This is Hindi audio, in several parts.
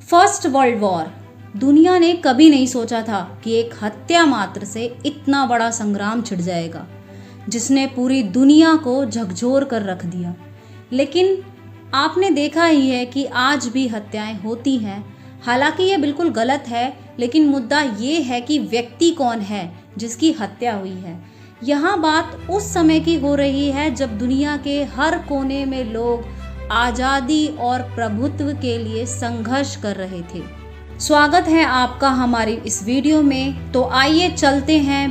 First world war. दुनिया ने कभी नहीं सोचा था कि एक हत्या मात्र से इतना बड़ा संग्राम छिड़ जाएगा, जिसने पूरी दुनिया को झकझोर कर रख दिया। लेकिन आपने देखा ही है कि आज भी हत्याएं होती हैं। हालांकि ये बिल्कुल गलत है, लेकिन मुद्दा ये है कि व्यक्ति कौन है जिसकी हत्या हुई है। यहाँ बात उस समय की हो रही है जब दुनिया के हर कोने में लोग आज़ादी और प्रभुत्व के लिए संघर्ष कर रहे थे। स्वागत है आपका हमारी इस वीडियो में। तो आइए चलते हैं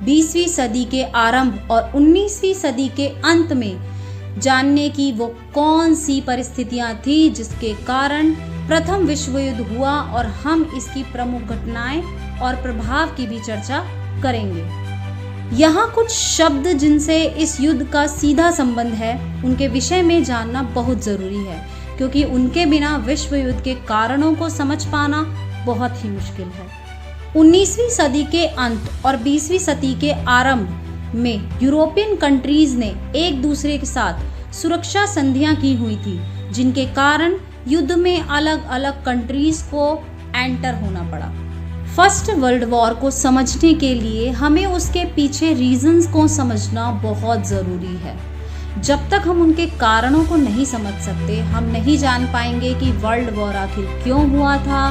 20वीं सदी के आरंभ और 19वीं सदी के अंत में, जानने की वो कौन सी परिस्थितियां थी जिसके कारण प्रथम विश्व युद्ध हुआ, और हम इसकी प्रमुख घटनाएं और प्रभाव की भी चर्चा करेंगे। यहाँ कुछ शब्द जिनसे इस युद्ध का सीधा संबंध है, उनके विषय में जानना बहुत ज़रूरी है, क्योंकि उनके बिना विश्व युद्ध के कारणों को समझ पाना बहुत ही मुश्किल है। 19वीं सदी के अंत और 20वीं सदी के आरंभ में यूरोपियन कंट्रीज ने एक दूसरे के साथ सुरक्षा संधियां की हुई थी, जिनके कारण युद्ध में अलग अलग कंट्रीज को एंटर होना पड़ा। फर्स्ट वर्ल्ड वॉर को समझने के लिए हमें उसके पीछे रीजंस को समझना बहुत ज़रूरी है। जब तक हम उनके कारणों को नहीं समझ सकते, हम नहीं जान पाएंगे कि वर्ल्ड वॉर आखिर क्यों हुआ था,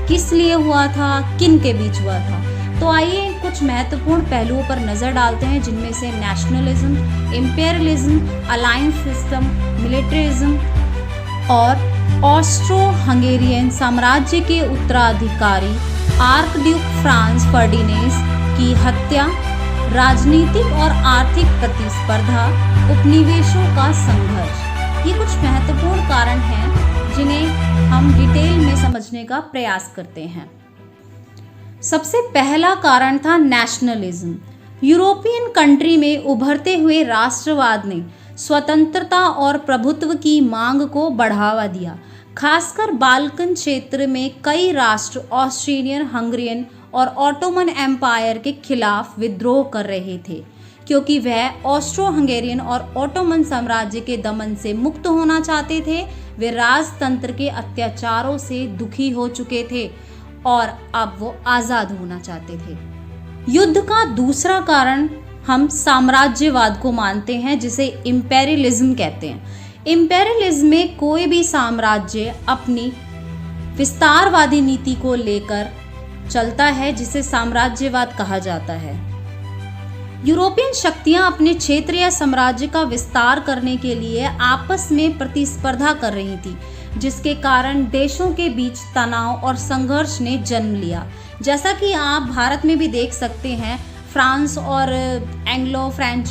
किस लिए हुआ था, किन के बीच हुआ था। तो आइए कुछ महत्वपूर्ण पहलुओं पर नज़र डालते हैं, जिनमें से nationalism, imperialism, alliance system, militarism और ऑस्ट्रो हंगेरियन साम्राज्य के उत्तराधिकारी आर्कड्यूक फ्रांस फर्डिनेंड की हत्या, राजनीतिक और आर्थिक प्रतिस्पर्धा, उपनिवेशों का संघर्ष। ये कुछ महत्वपूर्ण कारण हैं जिन्हें हम डिटेल में समझने का प्रयास करते हैं। सबसे पहला कारण था नेशनलिज्म। यूरोपियन कंट्री में उभरते हुए राष्ट्रवाद ने स्वतंत्रता और प्रभुत्व की मांग को बढ़ावा दिया। खासकर बाल्कन क्षेत्र में कई राष्ट्र ऑस्ट्रियन, हंगेरियन और ऑटोमन एम्पायर के खिलाफ विद्रोह कर रहे थे, क्योंकि वह ऑस्ट्रो हंगेरियन और ऑटोमन साम्राज्य के दमन से मुक्त होना चाहते थे। वे राजतंत्र के अत्याचारों से दुखी हो चुके थे और अब वो आज़ाद होना चाहते थे। युद्ध का दूसरा कारण हम साम्राज्यवाद को मानते हैं, जिसे इम्पेरियलिज्म कहते हैं। इम्पेरियलिज्म में कोई भी साम्राज्य अपनी विस्तारवादी नीति को लेकर चलता है, जिसे साम्राज्यवाद कहा जाता है। यूरोपियन शक्तियां अपने क्षेत्र या साम्राज्य का विस्तार करने के लिए आपस में प्रतिस्पर्धा कर रही थी, जिसके कारण देशों के बीच तनाव और संघर्ष ने जन्म लिया। जैसा कि आप भारत में भी देख सकते हैं, फ्रांस और एंग्लो फ्रेंच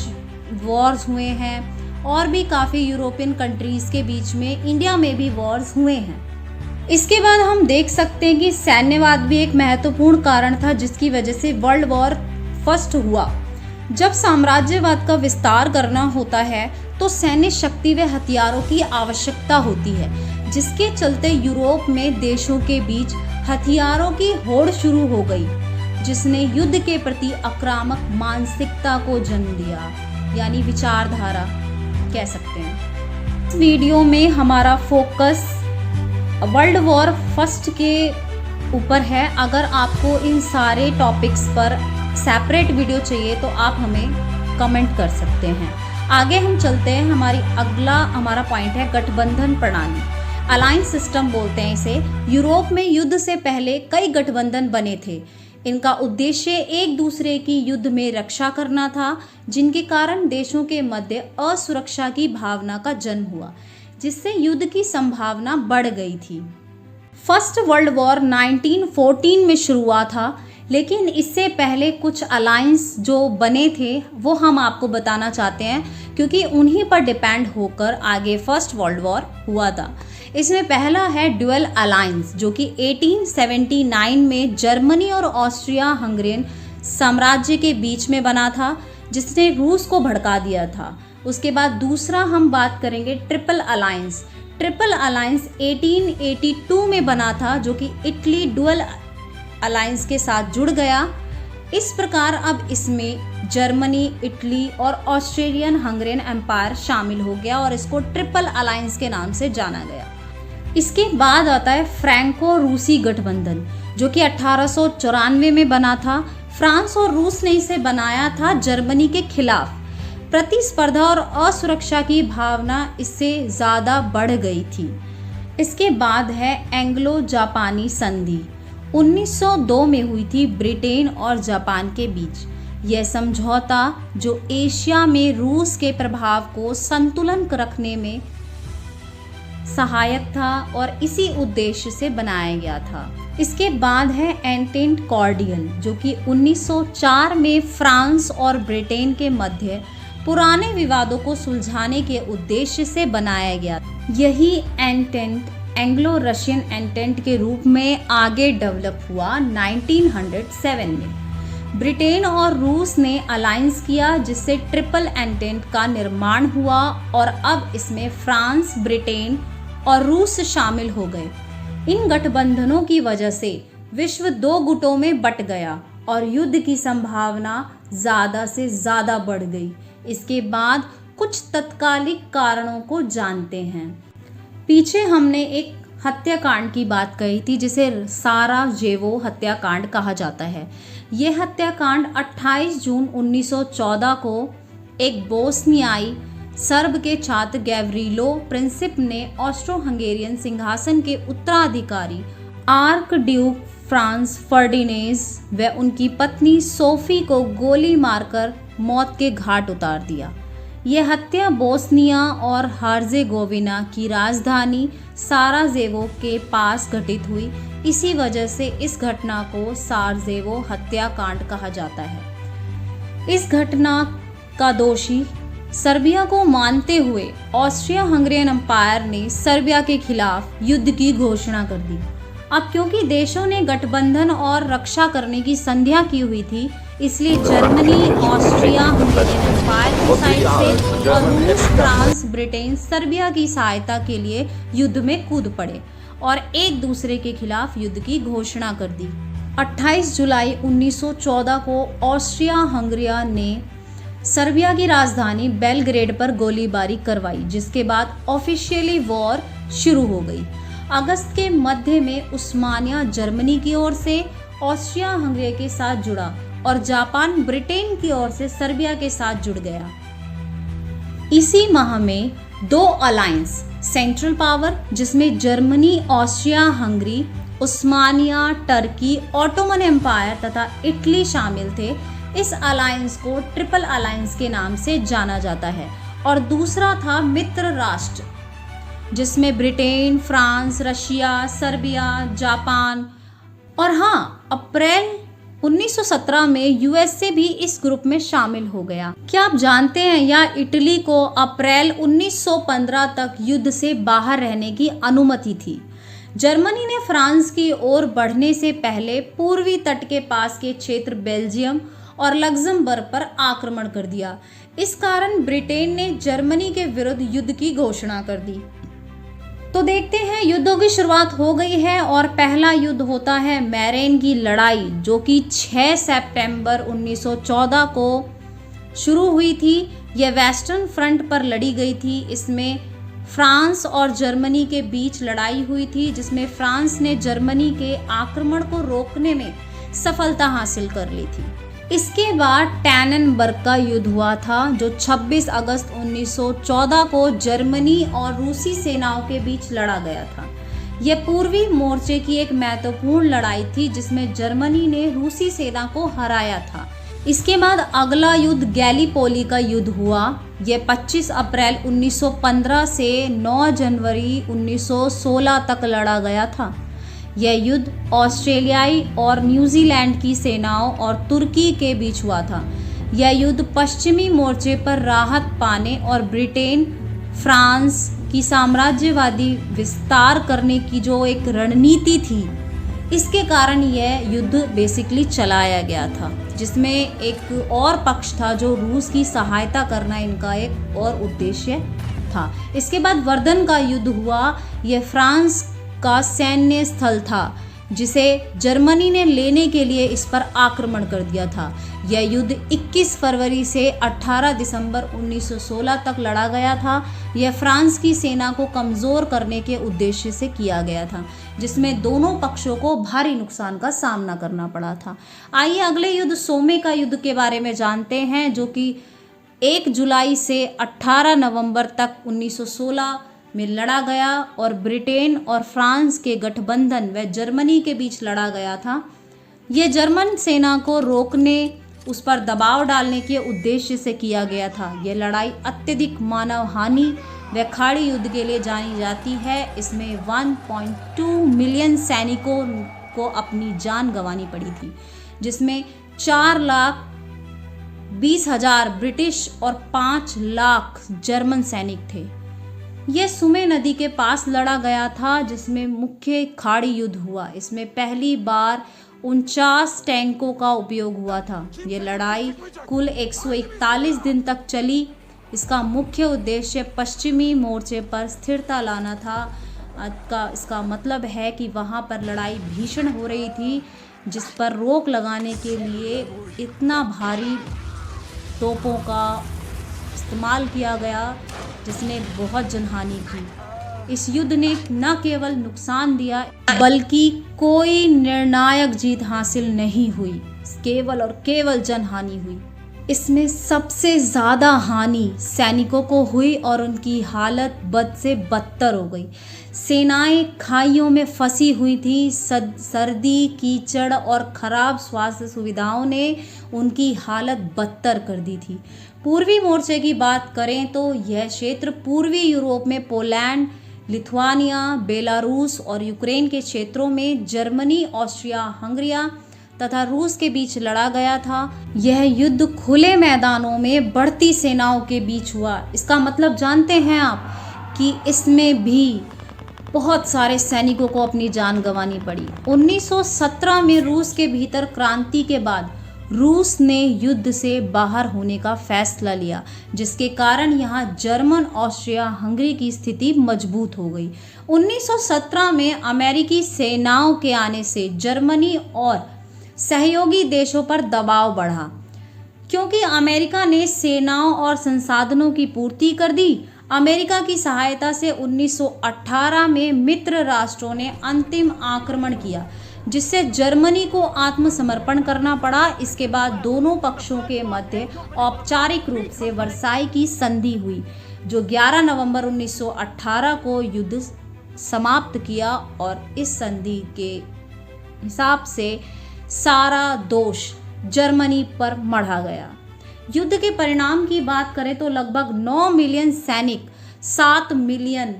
वॉर्स हुए हैं, और भी काफ़ी यूरोपियन कंट्रीज़ के बीच में, इंडिया में भी वॉर्स हुए हैं। इसके बाद हम देख सकते हैं कि सैन्यवाद भी एक महत्वपूर्ण कारण था, जिसकी वजह से वर्ल्ड वॉर फर्स्ट हुआ। जब साम्राज्यवाद का विस्तार करना होता है तो सैन्य शक्ति व हथियारों की आवश्यकता होती है, जिसके चलते यूरोप में देशों के बीच हथियारों की होड़ शुरू हो गई, जिसने युद्ध के प्रति आक्रामक मानसिकता को जन्म दिया, यानी विचारधारा कह सकते हैं। इस वीडियो में हमारा फोकस वर्ल्ड वॉर फर्स्ट के ऊपर है। अगर आपको इन सारे टॉपिक्स पर सेपरेट वीडियो चाहिए तो आप हमें कमेंट कर सकते हैं। आगे हम चलते हैं। हमारा पॉइंट है गठबंधन प्रणाली, अलायंस सिस्टम बोलते हैं इसे। यूरोप में युद्ध से पहले कई गठबंधन बने थे। इनका उद्देश्य एक दूसरे की युद्ध में रक्षा करना था, जिनके कारण देशों के मध्य असुरक्षा की भावना का जन्म हुआ, जिससे युद्ध की संभावना बढ़ गई थी। फर्स्ट वर्ल्ड वॉर 1914 में शुरू हुआ था, लेकिन इससे पहले कुछ अलायंस जो बने थे वो हम आपको बताना चाहते हैं, क्योंकि उन्हीं पर डिपेंड होकर आगे फर्स्ट वर्ल्ड वॉर हुआ था। इसमें पहला है ड्यूअल अलायंस, जो कि 1879 में जर्मनी और ऑस्ट्रिया हंगेरियन साम्राज्य के बीच में बना था, जिसने रूस को भड़का दिया था। उसके बाद दूसरा हम बात करेंगे ट्रिपल अलायंस। ट्रिपल अलायंस 1882 में बना था, जो कि इटली ड्यूअल अलायंस के साथ जुड़ गया। इस प्रकार अब इसमें जर्मनी, इटली और ऑस्ट्रेलियन हंगेरियन एम्पायर शामिल हो गया और इसको ट्रिपल अलायंस के नाम से जाना गया। इसके बाद आता है फ्रैंको रूसी गठबंधन, जो कि 1894 में बना था। फ्रांस और रूस ने इसे बनाया था जर्मनी के खिलाफ। प्रतिस्पर्धा और असुरक्षा की भावना इससे ज़्यादा बढ़ गई थी। इसके बाद है एंग्लो जापानी संधि, 1902 में हुई थी ब्रिटेन और जापान के बीच। यह समझौता जो एशिया में रूस के प्रभाव को संतुलन रखने में सहायक था और इसी उद्देश्य से बनाया गया था। इसके बाद है एंटेंट कॉर्डियल, जो कि 1904 में फ्रांस और ब्रिटेन के मध्य पुराने विवादों को सुलझाने के उद्देश्य से बनाया गया। यही एंटेंट एंग्लो रशियन एंटेंट के रूप में आगे डेवलप हुआ 1907 में। ब्रिटेन और रूस ने अलायंस किया, जिससे ट्रिपल एंटेंट का निर्माण हुआ और अब इसमें फ्रांस, ब्रिटेन और रूस शामिल हो गए। इन गठबंधनों की वजह से विश्व दो गुटों में बट गया और युद्ध की संभावना ज़्यादा से ज़्यादा बढ़ गई। इसके बाद कुछ तत्कालिक कारणों को जानते हैं। पीछे हमने एक हत्याकांड की बात कही थी, जिसे साराजेवो हत्याकांड कहा जाता है। यह हत्याकांड 28 जून 1914 को एक बोस्नियाई सर्ब के छात्र गैव्रिलो प्रिंसिप ने ऑस्ट्रो हंगेरियन सिंहासन के उत्तराधिकारी आर्क ड्यूक फ्रांस फर्डिनेज व उनकी पत्नी सोफी को गोली मारकर मौत के घाट उतार दिया। यह हत्या बोस्निया और हर्जेगोविना की राजधानी साराजेवो के पास घटित हुई। इसी वजह से इस घटना को साराजेवो हत्याकांड कहा जाता है। इस घटना का दोषी सर्बिया को मानते हुए ऑस्ट्रिया हंगेरियन एम्पायर ने सर्बिया के खिलाफ युद्ध की घोषणा कर दी। अब क्योंकि देशों ने गठबंधन और रक्षा करने की संध्या की हुई थी, इसलिए जर्मनी ऑस्ट्रिया हंगेरियन एम्पायर की साइड से और रूस, फ्रांस, ब्रिटेन सर्बिया की सहायता के लिए युद्ध में कूद पड़े और एक दूसरे के खिलाफ युद्ध की घोषणा कर दी। 28 जुलाई 1914 को ऑस्ट्रिया हंगेरिया ने सर्बिया की राजधानी बेलग्रेड पर गोलीबारी करवाई, जिसके बाद ऑफिशियली वॉर शुरू हो गई। अगस्त के मध्य में उस्मानिया जर्मनी की ओर से ऑस्ट्रिया हंगेरी के साथ जुड़ा और जापान ब्रिटेन की ओर से सर्बिया के साथ जुड़ गया। इसी माह में दो अलायंस सेंट्रल पावर, जिसमें जर्मनी, ऑस्ट्रिया हंगेरी, उस्मानिया, टर्की, ऑटोमन एम्पायर तथा इटली शामिल थे। इस अलायंस को ट्रिपल अलायंस के नाम से जाना जाता है। और दूसरा था मित्र राष्ट्र, जिसमें Britain, France, Russia, Serbia, Japan और अप्रैल 1917 में यूएसए भी इस ग्रुप में शामिल हो गया। क्या आप जानते हैं या इटली को अप्रैल 1915 तक युद्ध से बाहर रहने की अनुमति थी। जर्मनी ने फ्रांस की ओर बढ़ने से पहले पूर्वी तट के पास के क्षेत्र बेल्जियम और लग्जमबर्ग पर आक्रमण कर दिया। इस कारण ब्रिटेन ने जर्मनी के विरुद्ध युद्ध की घोषणा कर दी। तो देखते हैं, युद्धों की शुरुआत हो गई है और पहला युद्ध होता है मैरेन की लड़ाई, जो कि 6 सितंबर 1914 को शुरू हुई थी। यह वेस्टर्न फ्रंट पर लड़ी गई थी। इसमें फ्रांस और जर्मनी के बीच लड़ाई हुई थी, जिसमें फ्रांस ने जर्मनी के आक्रमण को रोकने में सफलता हासिल कर ली थी। इसके बाद टैननबर्ग का युद्ध हुआ था, जो 26 अगस्त 1914 को जर्मनी और रूसी सेनाओं के बीच लड़ा गया था। यह पूर्वी मोर्चे की एक महत्वपूर्ण लड़ाई थी, जिसमें जर्मनी ने रूसी सेना को हराया था। इसके बाद अगला युद्ध गैलीपोली का युद्ध हुआ। यह 25 अप्रैल 1915 से 9 जनवरी 1916 तक लड़ा गया था। यह युद्ध ऑस्ट्रेलियाई और न्यूजीलैंड की सेनाओं और तुर्की के बीच हुआ था। यह युद्ध पश्चिमी मोर्चे पर राहत पाने और ब्रिटेन, फ्रांस की साम्राज्यवादी विस्तार करने की जो एक रणनीति थी, इसके कारण यह युद्ध बेसिकली चलाया गया था, जिसमें एक और पक्ष था जो रूस की सहायता करना इनका एक और उद्देश्य था। इसके बाद वर्दन का युद्ध हुआ। यह फ्रांस का सैन्य स्थल था। जिसे जर्मनी ने लेने के लिए इस पर आक्रमण कर दिया था। यह युद्ध 21 फरवरी से 18 दिसंबर 1916 तक लड़ा गया था। यह फ्रांस की सेना को कमज़ोर करने के उद्देश्य से किया गया था, जिसमें दोनों पक्षों को भारी नुकसान का सामना करना पड़ा था। आइए अगले युद्ध सोमे का युद्ध के बारे में जानते हैं, जो कि 1 जुलाई से 18 नवंबर तक 1916 में लड़ा गया और ब्रिटेन और फ्रांस के गठबंधन व जर्मनी के बीच लड़ा गया था। यह जर्मन सेना को रोकने, उस पर दबाव डालने के उद्देश्य से किया गया था। यह लड़ाई अत्यधिक मानव हानि व खाड़ी युद्ध के लिए जानी जाती है। इसमें 1.2 मिलियन सैनिकों को अपनी जान गंवानी पड़ी थी, जिसमें 4,20,000 ब्रिटिश और 5 लाख जर्मन सैनिक थे। यह सुमे नदी के पास लड़ा गया था, जिसमें मुख्य खाड़ी युद्ध हुआ। इसमें पहली बार 49 टैंकों का उपयोग हुआ था। यह लड़ाई कुल 141 दिन तक चली। इसका मुख्य उद्देश्य पश्चिमी मोर्चे पर स्थिरता लाना था। इसका मतलब है कि वहाँ पर लड़ाई भीषण हो रही थी, जिस पर रोक लगाने के लिए इतना भारी तोपों का इस्तेमाल किया गया, जिसने बहुत जनहानि की। इस युद्ध ने न केवल नुकसान दिया, बल्कि कोई निर्णायक जीत हासिल नहीं हुई, केवल और केवल जनहानि हुई। इसमें सबसे ज़्यादा हानि सैनिकों को हुई और उनकी हालत बद से बदतर हो गई। सेनाएं खाइयों में फंसी हुई थी। सर्दी, कीचड़ और ख़राब स्वास्थ्य सुविधाओं ने उनकी हालत बदतर कर दी थी। पूर्वी मोर्चे की बात करें तो यह क्षेत्र पूर्वी यूरोप में पोलैंड, लिथुआनिया, बेलारूस और यूक्रेन के क्षेत्रों में जर्मनी, ऑस्ट्रिया हंगरिया तथा रूस के बीच लड़ा गया था। यह युद्ध खुले मैदानों में बढ़ती सेनाओं के बीच हुआ। इसका मतलब जानते हैं आप कि इसमें भी बहुत सारे सैनिकों को अपनी जान गंवानी पड़ी। 1917 में रूस के भीतर क्रांति के बाद रूस ने युद्ध से बाहर होने का फैसला लिया, जिसके कारण यहाँ जर्मन, ऑस्ट्रिया हंगरी की स्थिति मजबूत हो गई। 1917 में अमेरिकी सेनाओं के आने से जर्मनी और सहयोगी देशों पर दबाव बढ़ा, क्योंकि अमेरिका ने सेनाओं और संसाधनों की पूर्ति कर दी। अमेरिका की सहायता से 1918 में मित्र राष्ट्रों ने अंतिम आक्रमण किया, जिससे जर्मनी को आत्मसमर्पण करना पड़ा। इसके बाद दोनों पक्षों के मध्य औपचारिक रूप से वर्साई की संधि हुई, जो 11 नवंबर 1918 को युद्ध समाप्त किया, और इस संधि के हिसाब से सारा दोष जर्मनी पर मढ़ा गया। युद्ध के परिणाम की बात करें तो लगभग 9 मिलियन सैनिक, 7 मिलियन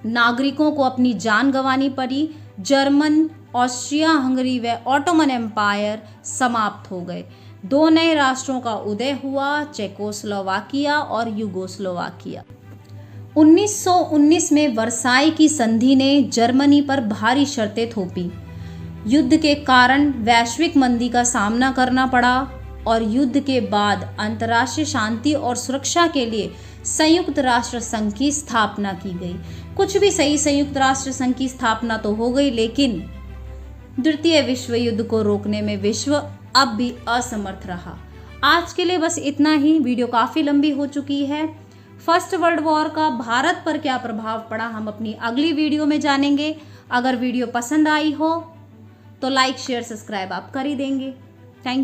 नागरिकों को अपनी जान गंवानी पड़ी। जर्मन, ऑस्ट्रिया हंगरी व ऑटोमन एम्पायर समाप्त हो गए। 2 नए राष्ट्रों का उदय हुआ, चेकोस्लोवाकिया और यूगोस्लोवाकिया। 1919 में वर्साई की संधि ने जर्मनी पर भारी शर्तें थोपी। युद्ध के कारण वैश्विक मंदी का सामना करना पड़ा और युद्ध के बाद अंतर्राष्ट्रीय शांति और सुरक्षा के लिए संयुक्त राष्ट्र संघ की स्थापना की गई। कुछ भी सही, संयुक्त राष्ट्र संघ की स्थापना तो हो गई, लेकिन द्वितीय विश्व युद्ध को रोकने में विश्व अब भी असमर्थ रहा। आज के लिए बस इतना ही। वीडियो काफ़ी लंबी हो चुकी है। फर्स्ट वर्ल्ड वॉर का भारत पर क्या प्रभाव पड़ा, हम अपनी अगली वीडियो में जानेंगे। अगर वीडियो पसंद आई हो तो लाइक, शेयर, सब्सक्राइब आप कर ही देंगे। Thank you.